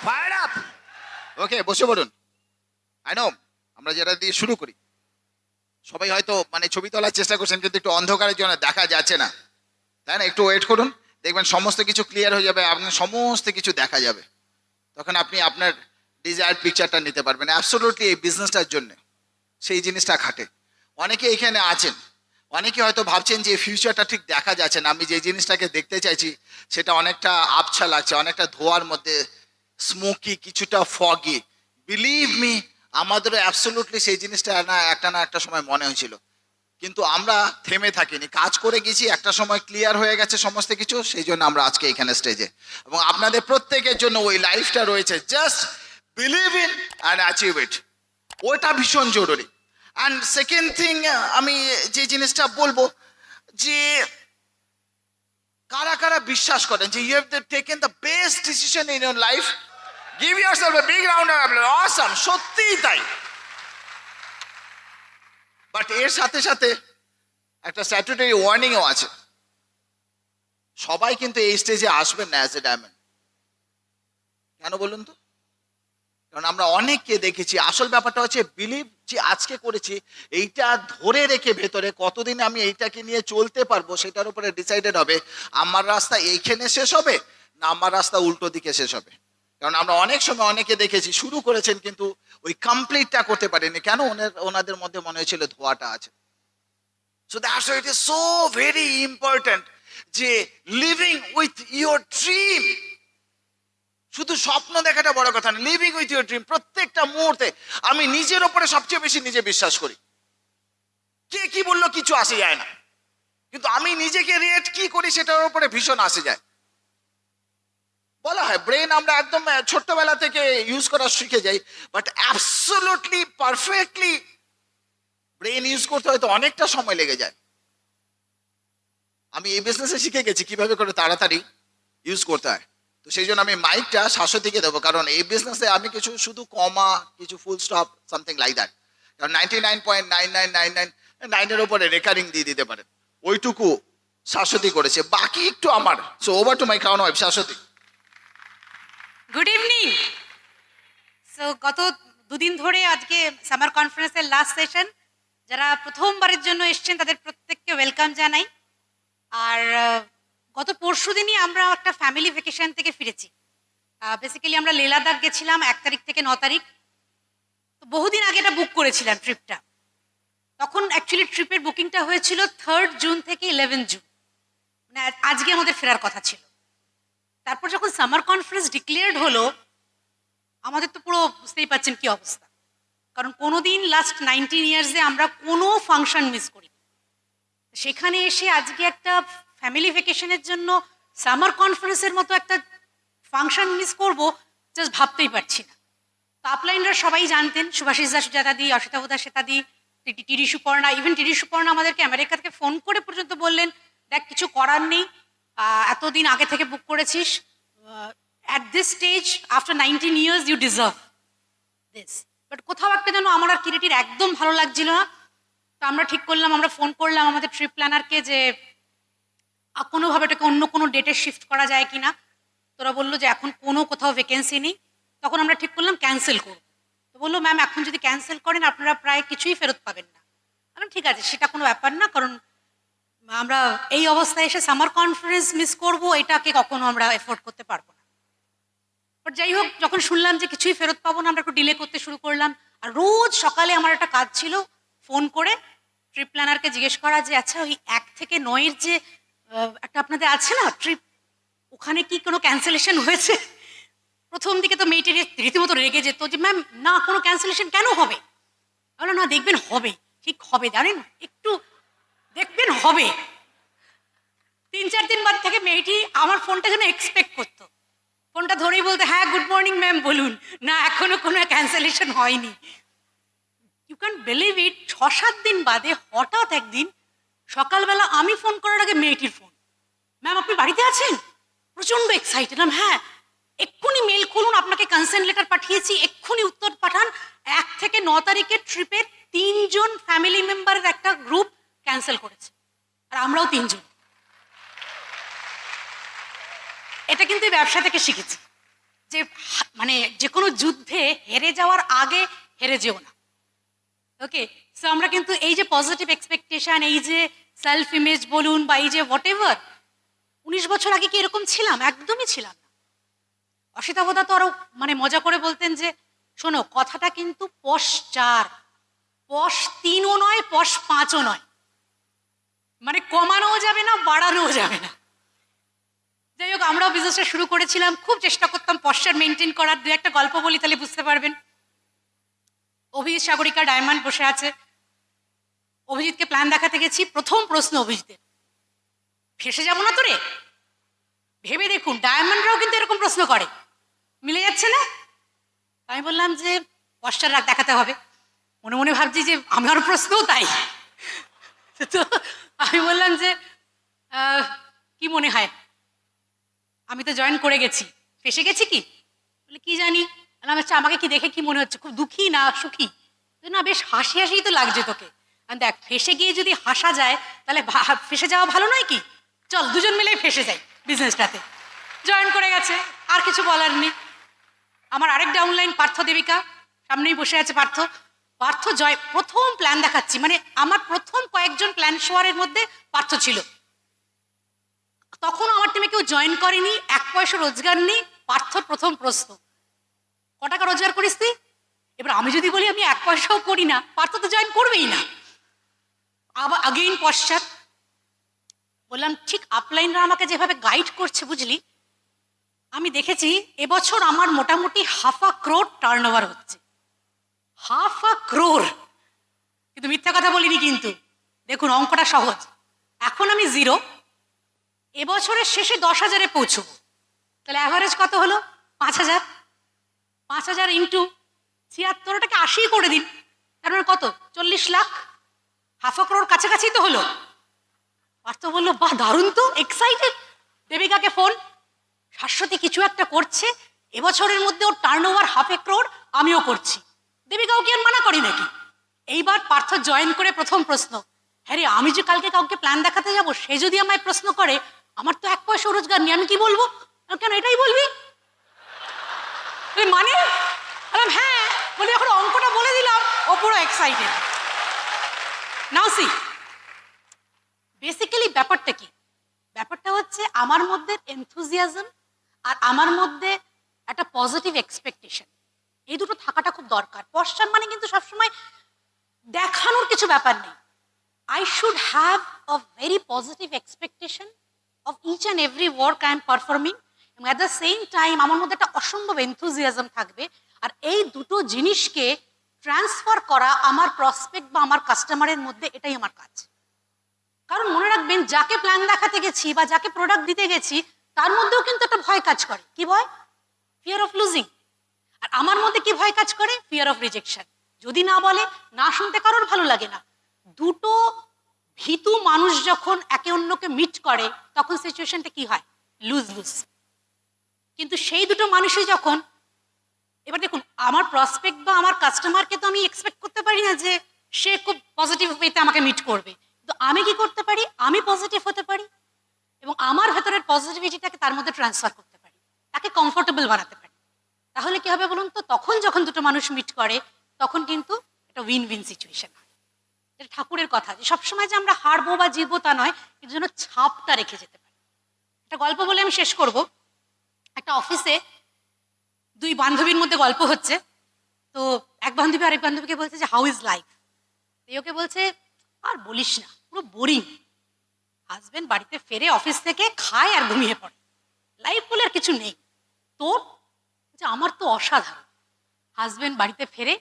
Fire up. ওকে, বসে পড়ুন। I know আমরা যেটা দিয়ে শুরু করি, সবাই হয়তো মানে ছবি তোলার চেষ্টা করছেন, কিন্তু একটু অন্ধকারের জন্য দেখা যাচ্ছে না, তাই না? একটু ওয়েট করুন, দেখবেন সমস্ত কিছু ক্লিয়ার হয়ে যাবে, আপনার সমস্ত কিছু দেখা যাবে। তখন আপনি আপনার ডিজায়ার পিকচারটা নিতে পারবেন। অ্যাবসলিউটলি এই বিজনেসটার জন্য সেই জিনিসটা খাটে। অনেকে এখানে আছেন, অনেকে হয়তো ভাবছেন যে ফিউচারটা ঠিক দেখা যাচ্ছে না, আমি যে জিনিসটাকে দেখতে চাইছি সেটা অনেকটা আবছা লাগছে, অনেকটা ধোয়ার মধ্যে, স্মোকি, কিছুটা ফগি। বিলিভ মি, আমাদেরও অ্যাবসলিউটলি সেই জিনিসটা না একটা সময় মনে হয়েছিল, কিন্তু আমরা থেমে থাকিনি, কাজ করে গেছি, একটা সময় ক্লিয়ার হয়ে গেছে সমস্ত কিছু, সেই জন্য আমরা আজকে এখানে স্টেজে, এবং আপনাদের প্রত্যেকের জন্য ওই লাইফটা রয়েছে। Just believe in and achieve it, ওটা ভীষণ জরুরি। অ্যান্ড সেকেন্ড থিং, আমি যে জিনিসটা বলবো যে কারা কারা বিশ্বাস করেন যে you have taken the best decision in your life, give yourself a big round of applause. Awesome, সত্যিই তাই। বাট এর সাথে সাথে একটা স্ট্যাটুটরি ওয়ার্নিংও আছে। সবাই কিন্তু এই স্টেজে আসবেন না অ্যাজ এ ডায়মন্ড। কেন বলুন তো? কারণ আমরা অনেককে দেখেছি, আসল ব্যাপারটা হচ্ছে বিলিভ যে আজকে করেছি এইটা ধরে রেখে ভেতরে কতদিন আমি এইটাকে নিয়ে চলতে পারবো, সেটার উপরে ডিসাইডেড হবে আমার রাস্তা এইখানে শেষ হবে না আমার রাস্তা উল্টো দিকে শেষ হবে। কারণ আমরা অনেক সময় অনেকে দেখেছি শুরু করেছেন কিন্তু ওই কমপ্লিটটা করতে পারেনি। কেন? ওনাদের মধ্যে মনে হয়েছিল ধোয়াটা আছে। So that's why it is so very important যে লিভিং উইথ ইয়োর ড্রিম, শুধু স্বপ্ন দেখাটা বড় কথা না, লিভিং উইথ ইউর ড্রিম। প্রত্যেকটা মুহূর্তে আমি নিজের ওপরে সবচেয়ে বেশি নিজে বিশ্বাস করি। কে কি বললো কিছু আসে যায় না, কিন্তু আমি নিজেকে রেট কি করি সেটার উপরে ভীষণ আসে যায়। বলা হয় ব্রেন আমরা একদম ছোট্টবেলা থেকে ইউজ করা শিখে যাই, but absolutely perfectly brain use করতে হয়তো অনেকটা সময় লেগে যায়। আমি এই বিজনেসে শিখে গেছি কিভাবে করে তাড়াতাড়ি ইউজ করতে হয়। তো সেই জন্য আমি মাইকটা শাশ্বতীকে দেবো, কারণ এই বিজনেসে আমি কিছু শুধু কমা, কিছু full stop, something like that, কারণ 99.9999 উপরে রেকারিং দিয়ে দিতে পারেন, ওইটুকু শাশ্বতী করেছে, বাকি একটু আমার। So over to my crown wife Shashwati. Good evening. So গত দুদিন ধরে আজকে সামার কনফারেন্সের লাস্ট সেশন, যারা প্রথমবারের জন্য এসেছেন তাদের প্রত্যেককে ওয়েলকাম জানাই। আর গত পরশু দিনই আমরা একটা ফ্যামিলি ভ্যাকেশন থেকে ফিরেছি। বেসিক্যালি আমরা লে লাদাখ গেছিলাম 1 তারিখ থেকে 9 তারিখ। তো বহুদিন আগে এটা বুক করেছিলাম ট্রিপটা। তখন অ্যাকচুয়ালি ট্রিপের বুকিংটা হয়েছিল 3rd জুন থেকে 11 জুন, মানে আজকে আমাদের ফেরার কথা ছিল। তারপর যখন সামার কনফারেন্স ডিক্লেয়ার্ড হলো, আমাদের তো পুরো বুঝতেই পারছেন কি অবস্থা। কারণ কোনোদিন লাস্ট 19 ইয়ার্সে আমরা কোনো ফাংশন মিস করি, সেখানে এসে আজকে একটা ফ্যামিলি ভ্যাকেশনের জন্য সামার কনফারেন্সের মতো একটা ফাংশন মিস করব, জাস্ট ভাবতেই পারছি না। তো আপলাইনরা সবাই জানতেন, সুভাষিস দাস সুজাতাদি, অসিতাভদা শ্বেতাদি, টিডি সুপর্ণা, ইভেন টিডি সুপর্ণা আমাদেরকে আমেরিকা থেকে ফোন করে পর্যন্ত বললেন, দেখ কিছু করার নেই, এতদিন আগে থেকে বুক করেছিস, at this stage after 19 years you deserve this. But কোথাও একটা যেন আমার আর কিরিটির একদম ভালো লাগছিল না। তো আমরা ঠিক করলাম, আমরা ফোন করলাম আমাদের ট্রিপ প্ল্যানারকে যে কোনোভাবে এটাকে অন্য কোনো ডেটে শিফট করা যায় কিনা। তোরা বললো যে এখন কোনো কোথাও ভ্যাকেন্সি নেই। তখন আমরা ঠিক করলাম ক্যান্সেল করব। তো বললো ম্যাম এখন যদি ক্যান্সেল করেন আপনারা প্রায় কিছুই ফেরত পাবেন না। ঠিক আছে, সেটা কোনো ব্যাপার না, কারণ আমরা এই অবস্থায় এসে সামার কনফারেন্স মিস করব এটাকে কখনো আমরা এফোর্ড করতে পারবো না। বাট যাই হোক, যখন শুনলাম যে কিছুই ফেরত পাবো না, আমরা একটু ডিলে করতে শুরু করলাম। আর রোজ সকালে আমার একটা কাজ ছিল, ফোন করে ট্রিপ প্ল্যানারকে জিজ্ঞেস করা যে আচ্ছা ওই 1 থেকে 9 যে একটা আপনাদের আছে না ট্রিপ, ওখানে কি কোনো ক্যান্সেলেশন হয়েছে? প্রথম দিকে তো মেয়েটি রীতিমতো রেগে যেত যে ম্যাম না, কোনো ক্যান্সেলেশন কেন হবে? বলো না, দেখবেন হবে, ঠিক হবে, জানেন একটু দেখবেন হবে। 3-4 দিন বাদ থেকে মেয়েটি আমার ফোনটা যেন এক্সপেক্ট করতো, ফোনটা ধরেই বলতে হ্যাঁ গুড মর্নিং ম্যাম বলুন, না এখনো কোনো ক্যান্সেলেশন হয়নি। ইউ ক্যান বিলিভ ইট, 6-7 দিন বাদে হঠাৎ একদিন সকালবেলা আমি ফোন করার আগে মেয়েটির ফোন, ম্যাম আপনি বাড়িতে আছেন? প্রচণ্ড এক্সাইটেড, হ্যাঁ এক্ষুনি মেল খুলুন, আপনাকে কনসেন্ট লেটার পাঠিয়েছি, এক্ষুনি উত্তর পাঠান। 1 থেকে 9 তারিখের ট্রিপের 3 জন ফ্যামিলি মেম্বারের একটা গ্রুপ ক্যান্সেল করেছে, আর আমরাও 3 জন। এটা কিন্তু ব্যবসা থেকে শিখেছি যে মানে যে কোনো যুদ্ধে হেরে যাওয়ার আগে হেরে যেও না। ওকে, সো আমরা কিন্তু এই যে পজিটিভ এক্সপেকটেশন, এই যে সেলফ ইমেজ বলুন বা এই যে হোয়াট এভার, 19 বছর আগে কি এরকম ছিলাম? একদমই ছিলাম না। অসিতাবদা তো আরো মানে মজা করে বলতেন যে শোনো, কথাটা কিন্তু পশ 4, পশ 3ও নয়, পশ 5ও নয়, মানে কমানোও যাবে না, বাড়ানোও যাবে না। যাই হোক, আমরাও বিজনেসটা শুরু করেছিলাম, খুব চেষ্টা করতাম পশ্চার মেনটেন করার। দু একটা গল্প বলি তাহলে বুঝতে পারবেন। অভিজিৎ সাগরিকা ডায়মন্ড বসে আছে, অভিজিৎকে প্ল্যান দেখাতে গেছি, প্রথম প্রশ্ন অভিজিতের, ফেসে যাবো না তো রে? ভেবে দেখুন, ডায়মন্ডরাও কিন্তু এরকম প্রশ্ন করে, মিলে যাচ্ছে না? আমি বললাম যে পশ্চার রাগ দেখাতে হবে। মনে মনে ভাবছি যে আমার প্রশ্নও তাই। তো আমি বললাম যে কি মনে হয়, আমি তো জয়েন করে গেছি, ফেসে গেছি কি? বলে কি জানি। বললাম আচ্ছা, আমাকে কি দেখে কি মনে হচ্ছে, খুব দুঃখী না সুখী? না, বেশ হাসি হাসিই তো লাগছে তোকে। দেখ, ফেসে গিয়ে যদি হাসা যায় তাহলে ফেসে যাওয়া ভালো নয় কি? চল দুজন মিলেই ফেসে যাই বিজনেসটাতে। জয়েন করে গেছে, আর কিছু বলার নেই। আমার আরেক ডাউনলাইন পার্থ দেবিকা, সামনেই বসে আছে পার্থ। পার্থ জয় প্রথম প্ল্যান দেখাচ্ছি, মানে আমার প্রথম কয়েকজন প্ল্যান শোয়ারের মধ্যে পার্থ ছিল। তখন আমার টিমে কেউ জয়েন করেনি, 1 পয়সা রোজগার নেই। পার্থর প্রথম প্রশ্ন, ক টাকা রোজগার করিস তুই? এবার আমি যদি বলি আমি 1 পয়সাও করি না, পার্থ তো জয়েন করবেই না। আবার আগেইন পশ্চাৎ বললাম, ঠিক আপলাইনরা আমাকে যেভাবে গাইড করছে বুঝলি, আমি দেখেছি এবছর আমার মোটামুটি 1/2 crore টার্নওভার হচ্ছে। 1/2 crore, কিন্তু মিথ্যা কথা বলিনি কিন্তু। দেখুন অঙ্কটা সহজ। এখন আমি 0, এবছরের শেষে 10,000-এ পৌঁছবো। তাহলে অ্যাভারেজ কত হলো? 5,000। 5,000 ইন্টু 76, ওটাকে 80 করে দিন, তার মানে কত? 40 লাখ। 1/2 crore কাছাকাছি তো হলো। পার্থ বললো বাহ দারুণ তো, এক্সাইটেড। দেবিকাকে ফোন, শাশ্বতী কিছু একটা করছে, এবছরের মধ্যে ওর টার্নওভার 1/2 crore, আমিও করছি। দেবিকাও কি আর মানা করি নাকি? এইবার পার্থ জয়েন করে প্রথম প্রশ্ন, হ্যাঁ রে, আমি যে কালকে কাউকে প্ল্যান দেখাতে যাব, সে যদি আমায় প্রশ্ন করে আমার তো 1 পয়সা রোজগার নেই, আমি কি বলবো? কেন এটাই বলবি মানে? বললাম হ্যাঁ। বলি এখন অঙ্কটা বলে দিলাম, ও পুরো এক্সাইটেড। নাও সি, বেসিক্যালি ব্যাপারটা কি? ব্যাপারটা হচ্ছে আমার মধ্যে এনথুজিয়াজম আর আমার মধ্যে একটা পজিটিভ এক্সপেকটেশন, এই দুটো থাকাটা খুব দরকার। পশ্চাৎ মানে কিন্তু সবসময় দেখানোর কিছু ব্যাপার নেই। I should have a very positive expectation of each and every work I am performing, এবং at the same time আমার মধ্যে একটা অসম্ভব এনথুজিয়াজম থাকবে। আর এই দুটো জিনিসকে ট্রান্সফার করা আমার প্রসপেক্ট বা আমার কাস্টমারের মধ্যে, এটাই আমার কাজ। কারণ মনে রাখবেন, যাকে প্ল্যান দেখাতে গেছি বা যাকে প্রোডাক্ট দিতে গেছি, তার মধ্যেও কিন্তু একটা ভয় কাজ করে। কি ভয়? Fear of losing. আর আমার মধ্যে কি ভয় কাজ করে? Fear of rejection. যদি না বলে, না শুনতে কারোর ভালো লাগে না। দুটো ভীতু মানুষ যখন একে অন্যকে মিট করে, তখন সিচুয়েশনটা কি হয়? Lose lose. কিন্তু সেই দুটো মানুষই যখন, এবার দেখুন, আমার প্রসপেক্ট বা আমার কাস্টমারকে তো আমি এক্সপেক্ট করতে পারি না যে সে খুব পজিটিভ ওয়েতে আমাকে মিট করবে। তো আমি কি করতে পারি? আমি পজিটিভ হতে পারি এবং আমার ভেতরের পজিটিভিটিটাকে তার মধ্যে ট্রান্সফার করতে পারি, তাকে কমফোর্টেবল বানাতে পারি। তাহলে কি হবে বলুন তো? তখন যখন দুটো মানুষ মিট করে, তখন কিন্তু একটা উইন উইন সিচুয়েশন হয়। এটা ঠাকুরের কথা, যে সবসময় যে আমরা হারবো বা জিতবো তা নয়, কিন্তু যেন ছাপটা রেখে যেতে পারি। একটা গল্প বলে আমি শেষ করব। একটা অফিসে 2 বান্ধবীর মধ্যে গল্প হচ্ছে। তো এক বান্ধবী আরেক বান্ধবীকে বলছে যে হাউ ইজ লাইফ। ওকে বলছে আর বলিস না, পুরো বোরিং। হাজবেন্ড বাড়িতে ফেরে অফিস থেকে, খায় আর ঘুমিয়ে পড়ে, লাইফ বলে আর কিছু নেই। তোর? আমার তো অসাধারণ। হাজবেন্ড বাড়িতে ফেরে,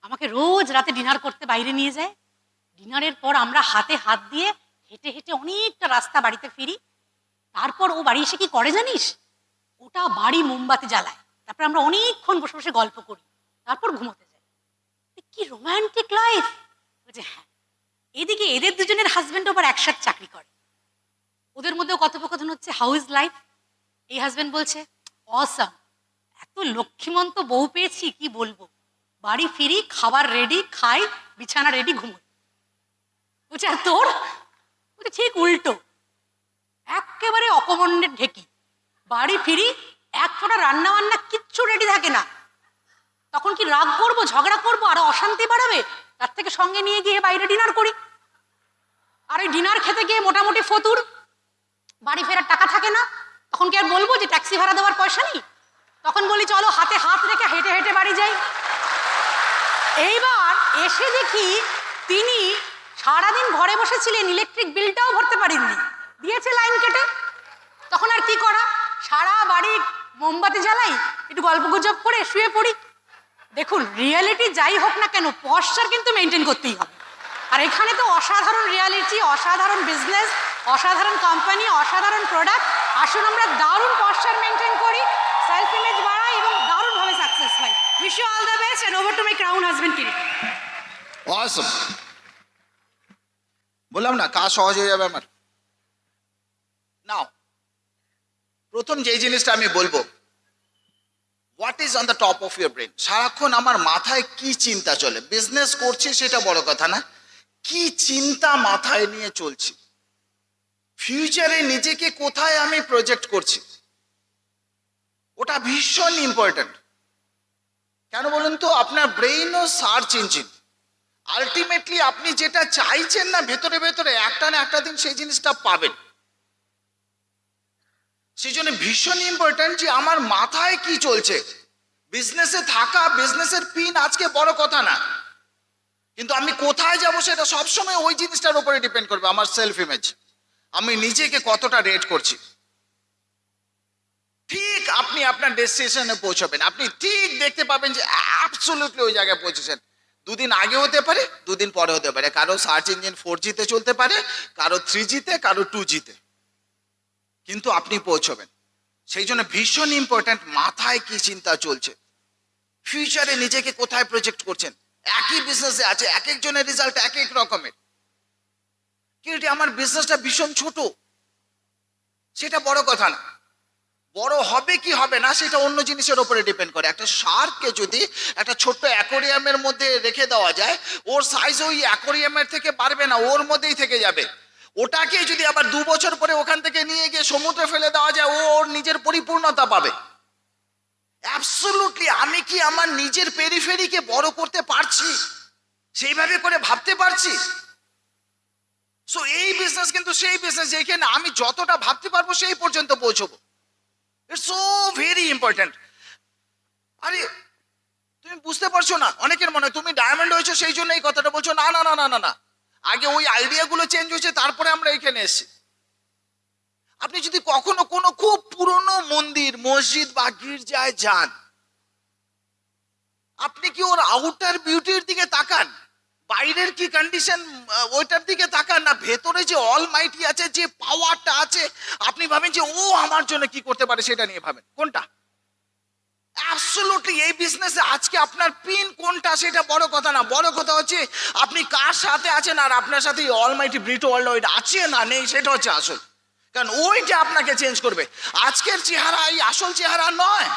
আমাকে রোজ রাতে ডিনার করতে বাইরে নিয়ে যায়। ডিনারের পর আমরা হাতে হাত দিয়ে হেঁটে হেঁটে অনেকটা রাস্তা বাড়িতে ফিরি। তারপর ও বাড়ি এসে কি করে জানিস? ওটা বাড়ি মোমবাতি জ্বালায়। তারপর আমরা অনেকক্ষণ বসে বসে গল্প করি, তারপর ঘুমোতে যাই। কি রোমান্টিক লাইফ! বলছে হ্যাঁ। এদিকে এদের দুজনের হাজবেন্ড আবার একসাথে চাকরি করে, ওদের মধ্যেও কথোপকথন হচ্ছে হাউ ইজ লাইফ। এই হাজবেন্ড বলছে অসাম, এত লক্ষ্মীমন্ত বউ পেয়েছি কি বলবো, বাড়ি ফিরি, খাবার রেডি, খাই, বিছানা রেডি, ঘুমোই। বলছে আর তোর? বলছে ঠিক উল্টো, একেবারে অকমণ্ডের ঢেকি, বাড়ি ফিরি, এক ফোঁটা রান্না বান্না কিচ্ছু রেডি থাকে না, তখন কি রাগ করবো, ঝগড়া করবো, আরো অশান্তি বাড়াবে? তার থেকে সঙ্গে নিয়ে গিয়ে বাইরে ডিনার করি। আর ওই ডিনার খেতে গিয়ে মোটামুটি ফতুর, বাড়ি ফেরার টাকা থাকে না, তখন কি আর বলবো যে ট্যাক্সি ভাড়া দেওয়ার পয়সা নেই? তখন বলি চলো হাতে হাত রেখে হেঁটে হেঁটে বাড়ি যাই। এইবার এসে দেখি তিনি সারাদিন ঘরে বসেছিলেন, ইলেকট্রিক বিলটাও ভরতে পারেননি, দিয়েছে লাইন কেটে। তখন আর কি করা, সারা বাড়ি মোমবাতি জ্বালাই, একটু গল্প গুজব করে শুয়ে পড়ি। দেখুন, রিয়ালিটি যাই হোক না কেন, পশ্চার কিন্তু মেনটেন করতেই হবে। আর এখানে তো অসাধারণ রিয়ালিটি, অসাধারণ বিজনেস, অসাধারণ কোম্পানি, অসাধারণ প্রোডাক্ট। আসুন আমরা দারুণ পশ্চার মেনটেন করি, সেলফ ইমেজ বাড়াই এবং দারুণভাবে সাকসেস পাই। Wish you all the best and over to my crown husband Kirit. অসম। বললাম না কাজ সহজ হয়ে যাবে আমার। নাও, প্রথম যে জিনিসটা আমি বলবো, what is on the top of your brain. সারাক্ষণ আমার মাথায় কি চিন্তা চলে? বিজনেস করছি সেটা বড় কথা না, কি চিন্তা মাথায় নিয়ে চলছি, ফিউচারে নিজেকে কোথায় আমি প্রজেক্ট করছি, ওটা ভীষণ ইম্পর্টেন্ট। কেন বলুন তো? আপনার ব্রেইনও সার্চ ইঞ্জিন। আলটিমেটলি আপনি যেটা চাইছেন না ভেতরে ভেতরে, একটা না একটা দিন সেই জিনিসটা পাবেন। সেই জন্য ভীষণ ইম্পর্টেন্ট যে আমার মাথায় কি চলছে। বিজনেসে থাকা, বিজনেসের পিন আজকে বড় কথা না, কিন্তু আমি কোথায় যাব সেটা সবসময় ওই জিনিসটার উপরে ডিপেন্ড করবে। আমার সেলফ ইমেজ, আমি নিজেকে কতটা রেট করছি। ঠিক আপনি আপনার ডেস্টিনেশনে পৌঁছাবেন, আপনি ঠিক দেখতে পাবেন যে অ্যাবসলিউটলি ওই জায়গায় পৌঁছেছেন। দুদিন আগে হতে পারে, দুদিন পরে হতে পারে, কারো সার্চ ইঞ্জিন 4G তে চলতে পারে, কারো 3G তে, কারো 2G তে, কিন্তু আপনি পৌঁছবেন। সেই জন্য ভীষণ ইম্পর্ট্যান্ট মাথায় কি চিন্তা চলছে, ফিউচারে নিজেকে কোথায় প্রজেক্ট করছেন। একই বিজনেসে আছে, এক একজনের রেজাল্ট এক এক রকমের। কিন্তু আমার বিজনেসটা ভীষণ ছোট, সেটা বড় কথা না। বড় হবে কি হবে না সেটা অন্য জিনিসের উপরে ডিপেন্ড করে। একটা শার্ককে যদি একটা ছোট্ট অ্যাকোরিয়ামের মধ্যে রেখে দেওয়া যায়, ওর সাইজ ওই অ্যাকোরিয়ামের থেকে বাড়বে না, ওর মধ্যেই থেকে যাবে। ওটাকে যদি আবার 2 বছর পরে ওখান থেকে নিয়ে গিয়ে সমুদ্রে ফেলে দেওয়া যায়, ও ওর নিজের পরিপূর্ণতা পাবে। অ্যাবসলিউটলি আমি কি আমার নিজের পেরিফেরিকে বড় করতে পারছি, সেইভাবে করে ভাবতে পারছি? সো এই বিজনেস কিন্তু সেই বিজনেস যেখানে আমি যতটা ভাবতে পারবো সেই পর্যন্ত পৌঁছবো। It's so very important. আরে তুমি বুঝতে পারছো না, অনেকের মনে হয় তুমি ডায়মন্ড হয়েছো সেই জন্য এই কথাটা বলছো। না না না না না না, আগে ওই আইডিয়াগুলো চেঞ্জ হয়েছে, তারপরে আমরা এখানে এসেছি। আপনি যদি কখনো কোনো খুব পুরনো মন্দির, মসজিদ বা গির্জায় যান, আপনি কি ওর আউটার বিউটির দিকে তাকান, বাইরের কি কন্ডিশন ওইটার দিকে তাকান না, ভেতরে যে অলমাইটি আছে, যে পাওয়ারটা আছে, আপনি ভাবেন যে ও আমার জন্য কি করতে পারে, সেটা নিয়ে ভাবেন। কোনটা? অ্যাবসলিউটলি এই বিজনেসে আজকে আপনার পিন কোনটা সেটা বড় কথা না, বড় কথা হচ্ছে আপনি কার সাথে আছেন, আর আপনার সাথে অলমাইটি ব্রিট ওয়ার্ল্ড আছে না নেই, সেটা হচ্ছে আসল। কারণ ওইটা আপনাকে চেঞ্জ করবে। আজকের চেহারা এই আসল চেহারা নয়,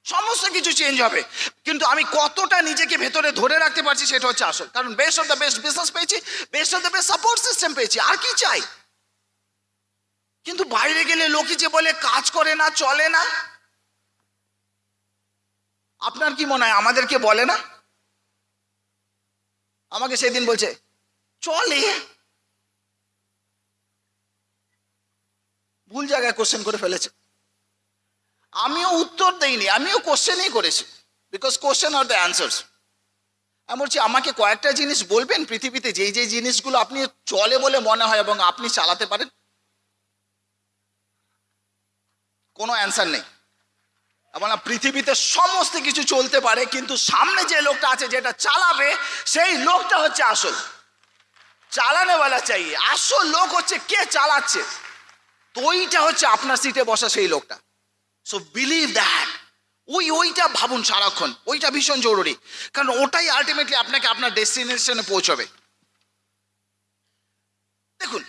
সমস্ত কিছু চেঞ্জ হবে, কিন্তু আমি কতটা নিজেকে ভেতরে ধরে রাখতে পারছি সেটা হচ্ছে আসল। কারণ best of the best business পেয়েছি, best of the best support system পেয়েছি, আর কি চাই? কিন্তু বাইরে গেলে লোকে যে বলে কাজ করে না, চলে না, আপনার কি মনে হয় আমাদেরকে বলে না? আমাকে সেদিন বলছে চলে, ভুল জায়গায় কোশ্চেন করে ফেলেছে। আমিও উত্তর দেইনি, আমিও কোশ্চেনই করেছি, because question are the answers. আমি বলছি আমাকে কয়েকটা জিনিস বলবেন পৃথিবীতে যেই যেই জিনিসগুলো আপনি চলে বলে মনে হয় এবং আপনি চালাতে পারেন। কোনো অ্যান্সার নেই। এবং পৃথিবীতে সমস্ত কিছু চলতে পারে, কিন্তু সামনে যে লোকটা আছে যেটা চালাবে, সেই লোকটা হচ্ছে আসল। চালানেওয়ালা চাই, আসল লোক হচ্ছে কে চালাচ্ছে, তো ওইটা হচ্ছে আপনার সিটে বসা সেই লোকটা। সো বিলিভ দ্যাট, ওইটা ভাবুন সারাক্ষণ, ওইটা ভীষণ জরুরি, কারণ ওটাই আলটিমেটলি আপনাকে আপনার ডেস্টিনেশনে পৌঁছবে। দেখুন,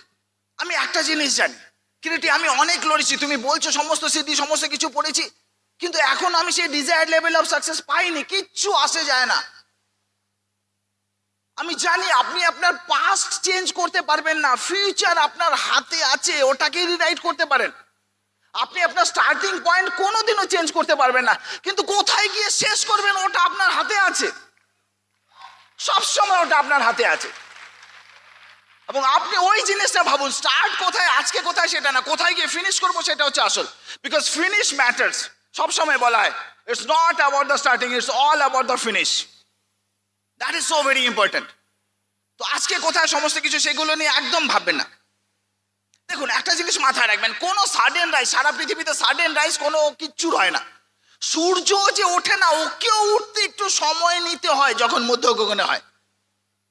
আমি একটা জিনিস জানি, কিরিটি আমি অনেক লড়েছি, তুমি বলছো সমস্ত সিদ্ধি সমস্ত কিছু পড়েছি, কিন্তু এখন আমি সেই ডিজায়ার্ড লেভেল অফ সাকসেস পাইনি, কিচ্ছু আসে যায় না। আমি জানি আপনি আপনার পাস্ট চেঞ্জ করতে পারবেন না, ফিউচার আপনার হাতে আছে, ওটাকে রিরাইট করতে পারেন। আপনি আপনার স্টার্টিং পয়েন্ট কোনোদিনও চেঞ্জ করতে পারবেন না, কিন্তু কোথায় গিয়ে শেষ করবেন ওটা আপনার হাতে আছে, সবসময় ওটা আপনার হাতে আছে। এবং আপনি ওই জিনিসটা ভাবুন, স্টার্ট কোথায়, আজকে কোথায় সেটা না, কোথায় গিয়ে ফিনিশ করবো সেটা হচ্ছে আসল। Because finish matters. সবসময় বলা হয় it's not about the starting, it's all about the finish. That is so very important. তো আজকে কোথায় সমস্ত কিছু সেগুলো নিয়ে একদম ভাববেন না। দেখুন, একটা জিনিস মাথায় রাখবেন, কোনো সাডেন রাইজ, সারা পৃথিবীতে সাডেন রাইজ কোনো কিচ্ছুর হয় না। সূর্য যে ওঠে না, ওকেও উঠতে একটু সময় নিতে হয় যখন মধ্য গগনে হয়।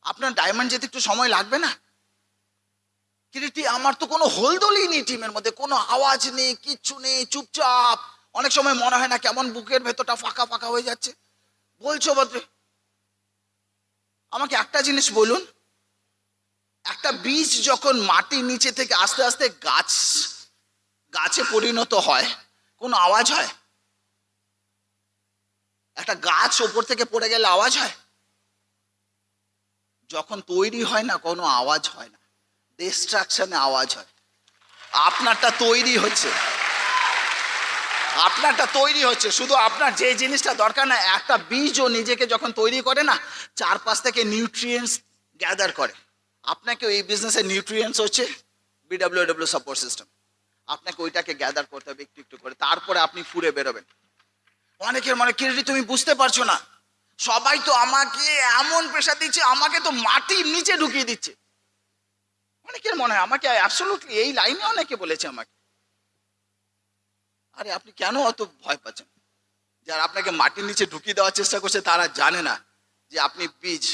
আপনার ডায়মন্ড যেতে একটু সময় লাগবে না? কিরিটি, আমার তো কোনো হোলদোলই নেই টিমের মধ্যে, কোনো আওয়াজ নেই, কিচ্ছু নেই, চুপচাপ। অনেক সময় মনে হয় না কেমন বুকের ভেতরটা ফাঁকা ফাঁকা হয়ে যাচ্ছে। বলছো বদ্রে, আমাকে একটা জিনিস বলুন, একটা বীজ যখন মাটির নিচে থেকে আস্তে আস্তে গাছে পরিণত হয়, কোনো আওয়াজ হয়? একটা গাছ ওপর থেকে পড়ে গেলে আওয়াজ হয়? যখন তৈরি হয় না, কোনো আওয়াজ হয় না, ডিস্ট্রাকশনে আওয়াজ হয়। আপনারটা তৈরি হচ্ছে, আপনারটা তৈরি হচ্ছে। শুধু আপনার যে জিনিসটা দরকার না, একটা বীজও নিজেকে যখন তৈরি করে না, চারপাশ থেকে নিউট্রিয়েন্টস গ্যাদার করে। আপনাকে এই বিজনেসের নিউট্রিয়েন্টস হচ্ছে বিডব্লিউডব্লিউ সাপোর্ট সিস্টেম। আপনাকে ওইটাকে গ্যাদার করতে হবে একটু একটু করে, তারপরে আপনি ফুরে বেরোবেন। অনেকের মনে, কিরিটি তুমি বুঝতে পারছো না, সবাই তো আমাকে এমন প্রেশার দিচ্ছে, আমাকে তো মাটির নিচে ঢুকিয়ে দিচ্ছে। অনেকের মনে হয় আমাকে অ্যাবসলিউটলি, এই লাইনে অনেকে বলেছে আমাকে। আরে আপনি কেন অত ভয় পাচ্ছেন? যারা আপনাকে মাটির নিচে ঢুকিয়ে দেওয়ার চেষ্টা করছে তারা জানে না যে আপনি বীজ,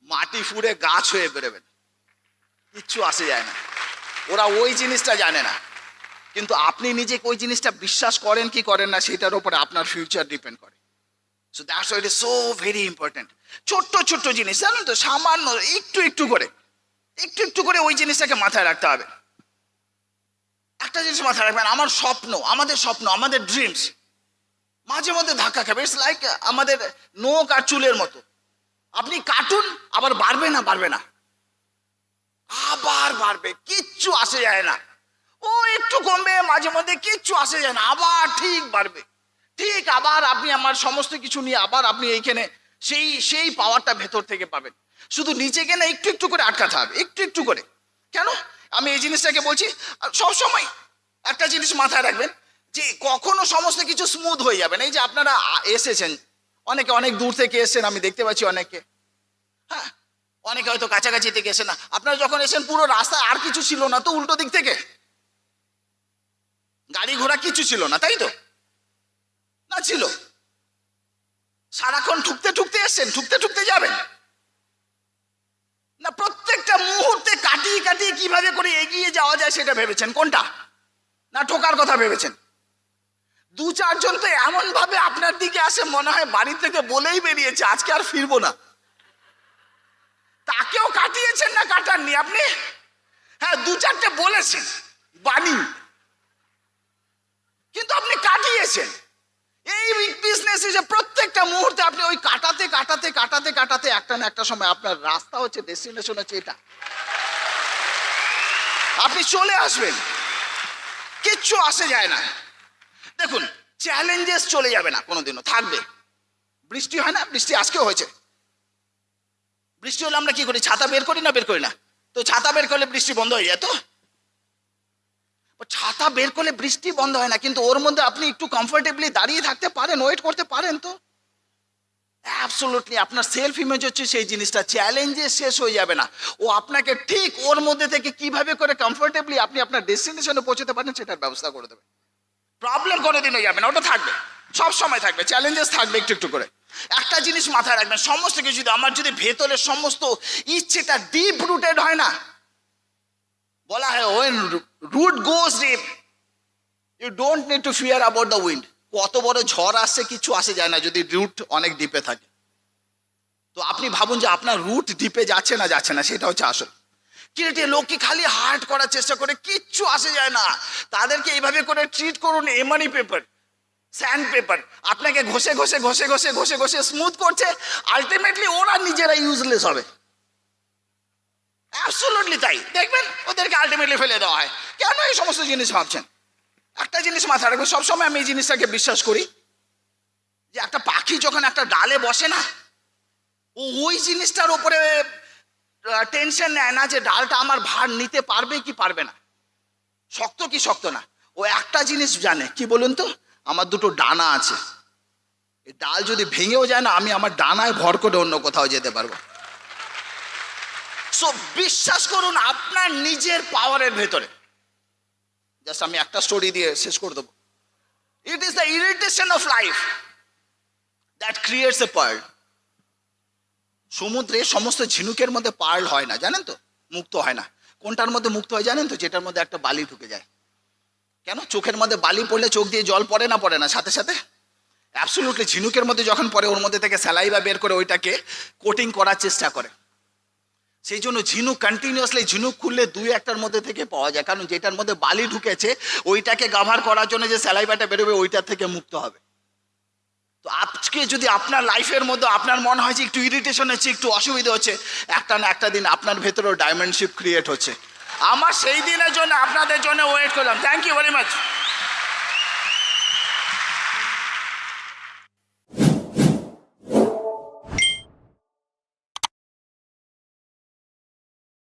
মাটি ফুঁড়ে গাছ হয়ে বেরোবেন, কিচ্ছু আসে যায় না। ওরা ওই জিনিসটা জানে না, কিন্তু আপনি নিজে ওই জিনিসটা বিশ্বাস করেন কি করেন না, সেটার উপরে আপনার ফিউচার ডিপেন্ড করে। So that's why it is so very important. ছোট্ট ছোট্ট জিনিস জানেন তো, সামান্য একটু একটু করে ওই জিনিসটাকে মাথায় রাখতে হবে। একটা জিনিস মাথায় রাখবেন, আমার স্বপ্ন, আমাদের ড্রিমস মাঝে মধ্যে ধাক্কা খাবে। ইটস লাইক আমাদের নখ আর চুলের মতো। আপনি কাটুন, আবার বাড়বে না, আবার বাড়বে, কিচ্ছু আসে যায় না। ও একটু কমবে মাঝে মধ্যে, কিচ্ছু আসে যায় না, আবার ঠিক বাড়বে। ঠিক আবার আপনি আমার সমস্ত কিছু নিয়ে আবার আপনি এইখানে সেই পাওয়ারটা ভেতর থেকে পাবেন। শুধু নিজেকে না একটু একটু করে আটকাতে হবে, একটু একটু করে। কেন আমি এই জিনিসটাকে বলছি? সবসময় একটা জিনিস মাথায় রাখবেন যে কখনো সমস্ত কিছু স্মুথ হয়ে যাবে না। এই যে আপনারা এসেছেন, অনেকে অনেক দূর থেকে এসেছেন, আমি দেখতে পাচ্ছি অনেকে, হ্যাঁ, অনেকে হয়তো কাছাকাছি থেকে এসে না। আপনারা যখন এসেছেন পুরো রাস্তায় আর কিছু ছিল না তো, উল্টো দিক থেকে গাড়ি ঘোড়া কিছু ছিল না, তাই তো না? ছিল। সারাক্ষণ ঠুকতে ঠুকতে এসছেন, ঠুকতে ঠুকতে যাবেন না। প্রত্যেকটা মুহূর্তে কাটিয়ে কাটিয়ে কিভাবে করে এগিয়ে যাওয়া যায় সেটা ভেবেছেন? কোনটা? না ঠোকার কথা ভেবেছেন? দু চারজন তো এমন ভাবে আপনার দিকে আসে, মনে হয় বাড়ি থেকে বলেই বেরিয়েছে আজকে আর ফিরবো না। তাকেও কাটিয়েছেন না কাটাননি আপনি? হ্যাঁ, দু চারটে বলেছেন বাণী, কিন্তু আপনি কাটিয়েছেন। এই বিজনেস যে প্রত্যেকটা মুহূর্তে আপনি ওই কাটাতে কাটাতে কাটাতে কাটাতে একটা না একটা সময় আপনার রাস্তা হচ্ছে, ডেস্টিনেশন হচ্ছে এটা, আপনি চলে আসবেন, কিচ্ছু আসে যায় না। দেখুন, চ্যালেঞ্জেস চলে যাবে না, কোনোদিনও থাকবে। বৃষ্টি হয় না, বৃষ্টি আজকেও হয়েছে। বৃষ্টি হলে আমরা কি করি? ছাতা বের করি না? তো ছাতা বের করলে বৃষ্টি বন্ধ হয়ে যায় তো? ছাতা বের করলে বৃষ্টি বন্ধ হয় না, কিন্তু ওর মধ্যে আপনি একটু কমফোর্টেবলি দাঁড়িয়ে থাকতে পারেন, ওয়েট করতে পারেন তো? অ্যাবসলিউটলি আপনার সেলফ ইমেজ হচ্ছে সেই জিনিসটা। চ্যালেঞ্জে শেষ হয়ে যাবে না, ও আপনাকে ঠিক ওর মধ্যে থেকে কিভাবে করে কমফোর্টেবলি আপনি আপনার ডেস্টিনেশনে পৌঁছতে পারেন সেটার ব্যবস্থা করে দেবে। প্রবলেম কোনোদিনও যাবে না, ওটা থাকবে, সব সময় থাকবে, চ্যালেঞ্জেস থাকবে একটু একটু করে। একটা জিনিস মাথায় রাখবেন, সমস্ত কিছু যদি ভেতরের সমস্ত ইচ্ছেটা ডিপ রুটেড হয় না, বলা হয় when root goes deep you don't need to fear about the wind। কত বড় ঝড় আসছে কিছু আসে যায় না যদি রুট অনেক ডিপে থাকে। তো আপনি ভাবুন যে আপনার রুট ডিপে যাচ্ছে না, সেটা হচ্ছে আসল। কিন্তু লোককে খালি হার্ট করার চেষ্টা করে, কিচ্ছু আসে যায় না। তাদেরকে এইভাবে করে ট্রিট করুন, এমানি পেপার, স্যান্ড পেপার, আপনাকে ঘষে ঘষে ঘষে ঘষে ঘষে ঘষে স্মুথ করছে। আলটিমেটলি ওরা নিজেরা ইউজলেস হবে। অ্যাবসলিউটলি তাই, দেখবেন ওদেরকে আলটিমেটলি ফেলে দেওয়া হয়। কেন এই সমস্ত জিনিস ভাবছেন? একটা জিনিস মাথায় রাখবে, সবসময় আমি এই জিনিসটাকে বিশ্বাস করি যে একটা পাখি যখন একটা ডালে বসে না, ও ওই জিনিসটার উপরে টেনশন নেয় না যে ডালটা আমার ভার নিতে পারবে কি পারবে না, শক্ত কি শক্ত না। ও একটা জিনিস জানে, কি বলুন তো, আমার দুটো ডানা আছে, এই ডাল যদি ভেঙেও যায় না, আমি আমার ডানায় ভর করে অন্য কোথাও যেতে পারবো। সো বিশ্বাস করুন আপনার নিজের পাওয়ারের ভেতরে। জাস্ট আমি একটা স্টোরি দিয়ে শেষ করে দেবো। It is the irritation of life that creates a pearl. সমুদ্রে সমস্ত ঝিনুকের মধ্যে পার্ল হয় না, জানেন তো, মুক্ত হয় না। কোনটার মধ্যে মুক্ত হয় জানেন তো? যেটার মধ্যে একটা বালি ঢুকে যায়। কেন? চোখের মধ্যে বালি পড়লে চোখ দিয়ে জল পড়ে না সাথে সাথে? অ্যাবসলিউটলি। ঝিনুকের মধ্যে যখন পড়ে, ওর মধ্যে থেকে স্যালাইভা বের করে ওইটাকে কোটিং করার চেষ্টা করে। সেই জন্য ঝিনুক কন্টিনিউয়াসলি, ঝিনুক খুললে দুই একটার মধ্যে থেকে পাওয়া যায়, কারণ যেটার মধ্যে বালি ঢুকেছে ওইটাকে কাভার করার জন্য যে স্যালাইভাটা বেরোবে ওইটার থেকে মুক্ত হবে। তো আজকে যদি আপনার লাইফের মধ্যে আপনার মনে হয় যে একটু ইরিটেশন হচ্ছে, একটু অসুবিধা হচ্ছে, একটা না একটা দিন আপনার ভেতরেও ডায়মন্ডশিপ ক্রিয়েট হচ্ছে। আমার সেই দিনের জন্য আপনাদের জন্য ওয়েট করলাম। Thank you very much.